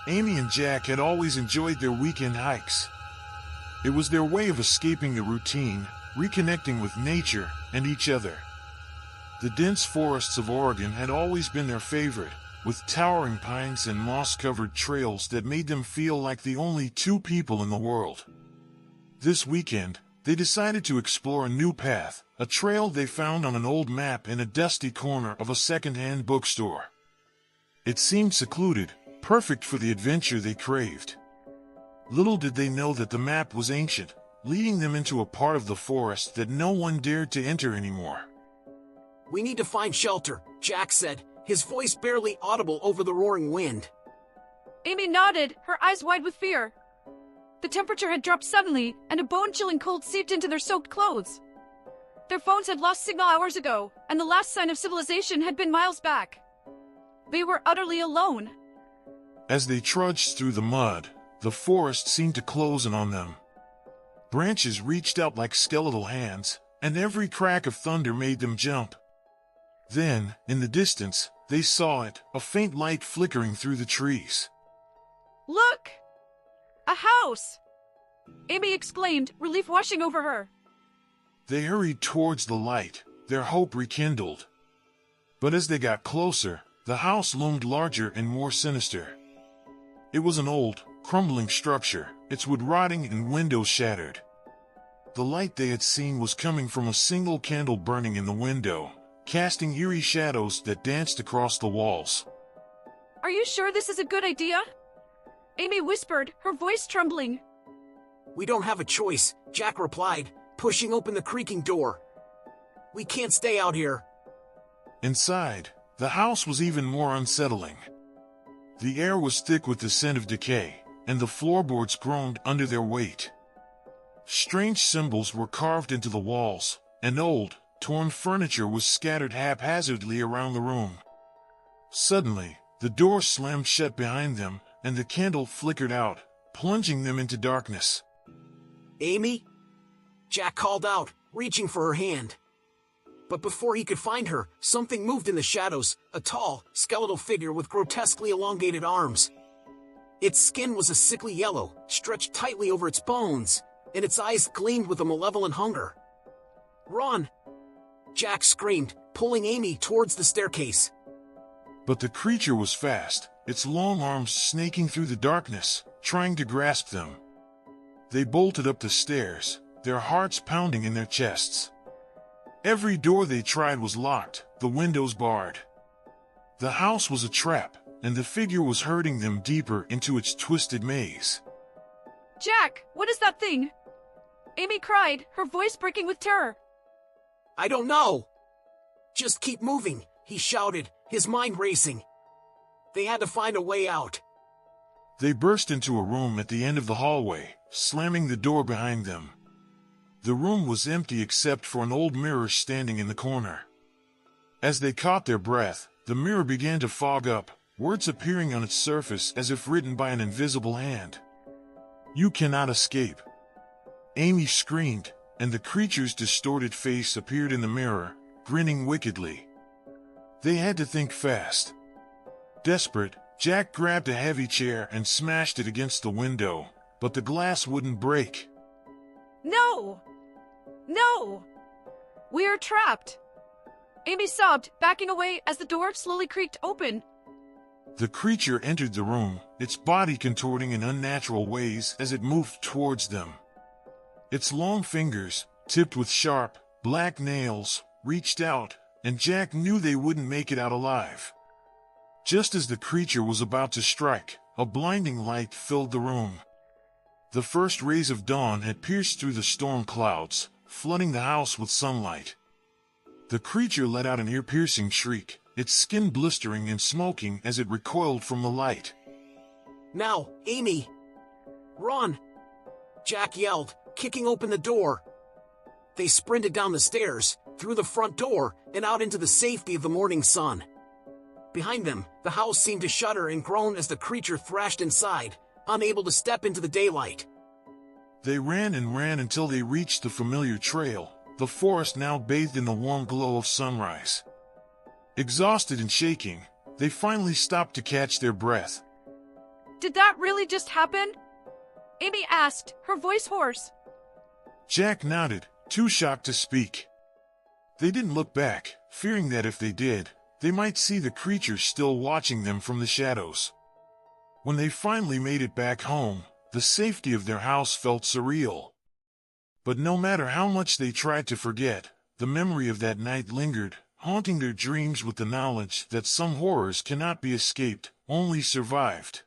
Amy and Jack had always enjoyed their weekend hikes. It was their way of escaping the routine, reconnecting with nature and each other. The dense forests of Oregon had always been their favorite, with towering pines and moss-covered trails that made them feel like the only two people in the world. This weekend, they decided to explore a new path, a trail they found on an old map in a dusty corner of a second-hand bookstore. It seemed secluded, perfect for the adventure they craved. Little did they know that the map was ancient, leading them into a part of the forest that no one dared to enter anymore. "We need to find shelter," Jack said, his voice barely audible over the roaring wind. Amy nodded, her eyes wide with fear. The temperature had dropped suddenly, and a bone-chilling cold seeped into their soaked clothes. Their phones had lost signal hours ago, and the last sign of civilization had been miles back. They were utterly alone. As they trudged through the mud, the forest seemed to close in on them. Branches reached out like skeletal hands, and every crack of thunder made them jump. Then, in the distance, they saw it, a faint light flickering through the trees. "Look! A house!" Amy exclaimed, relief washing over her. They hurried towards the light, their hope rekindled. But as they got closer, the house loomed larger and more sinister. It was an old, crumbling structure, its wood rotting and windows shattered. The light they had seen was coming from a single candle burning in the window, casting eerie shadows that danced across the walls. "Are you sure this is a good idea?" Amy whispered, her voice trembling. "We don't have a choice," Jack replied, pushing open the creaking door. "We can't stay out here." Inside, the house was even more unsettling. The air was thick with the scent of decay, and the floorboards groaned under their weight. Strange symbols were carved into the walls, and old, torn furniture was scattered haphazardly around the room. Suddenly, the door slammed shut behind them, and the candle flickered out, plunging them into darkness. "Amy?" Jack called out, reaching for her hand. But before he could find her, something moved in the shadows, a tall, skeletal figure with grotesquely elongated arms. Its skin was a sickly yellow, stretched tightly over its bones, and its eyes gleamed with a malevolent hunger. "Run!" Jack screamed, pulling Amy towards the staircase. But the creature was fast, its long arms snaking through the darkness, trying to grasp them. They bolted up the stairs, their hearts pounding in their chests. Every door they tried was locked, the windows barred. The house was a trap, and the figure was herding them deeper into its twisted maze. "Jack, what is that thing?" Amy cried, her voice breaking with terror. "I don't know." "Just keep moving," he shouted, his mind racing. They had to find a way out. They burst into a room at the end of the hallway, slamming the door behind them. The room was empty except for an old mirror standing in the corner. As they caught their breath, the mirror began to fog up, words appearing on its surface as if written by an invisible hand. "You cannot escape." Amy screamed, and the creature's distorted face appeared in the mirror, grinning wickedly. They had to think fast. Desperate, Jack grabbed a heavy chair and smashed it against the window, but the glass wouldn't break. "No! No! We are trapped!" Amy sobbed, backing away as the door slowly creaked open. The creature entered the room, its body contorting in unnatural ways as it moved towards them. Its long fingers, tipped with sharp, black nails, reached out, and Jack knew they wouldn't make it out alive. Just as the creature was about to strike, a blinding light filled the room. The first rays of dawn had pierced through the storm clouds, flooding the house with sunlight. The creature let out an ear-piercing shriek, its skin blistering and smoking as it recoiled from the light. "Now, Amy! Run!" Jack yelled, kicking open the door. They sprinted down the stairs, through the front door, and out into the safety of the morning sun. Behind them, the house seemed to shudder and groan as the creature thrashed inside, unable to step into the daylight. They ran and ran until they reached the familiar trail, the forest now bathed in the warm glow of sunrise. Exhausted and shaking, they finally stopped to catch their breath. Did that really just happen? Amy asked, her voice hoarse. Jack nodded, too shocked to speak. They didn't look back, fearing that if they did, they might see the creatures still watching them from the shadows. When they finally made it back home, the safety of their house felt surreal. But no matter how much they tried to forget, the memory of that night lingered, haunting their dreams with the knowledge that some horrors cannot be escaped, only survived.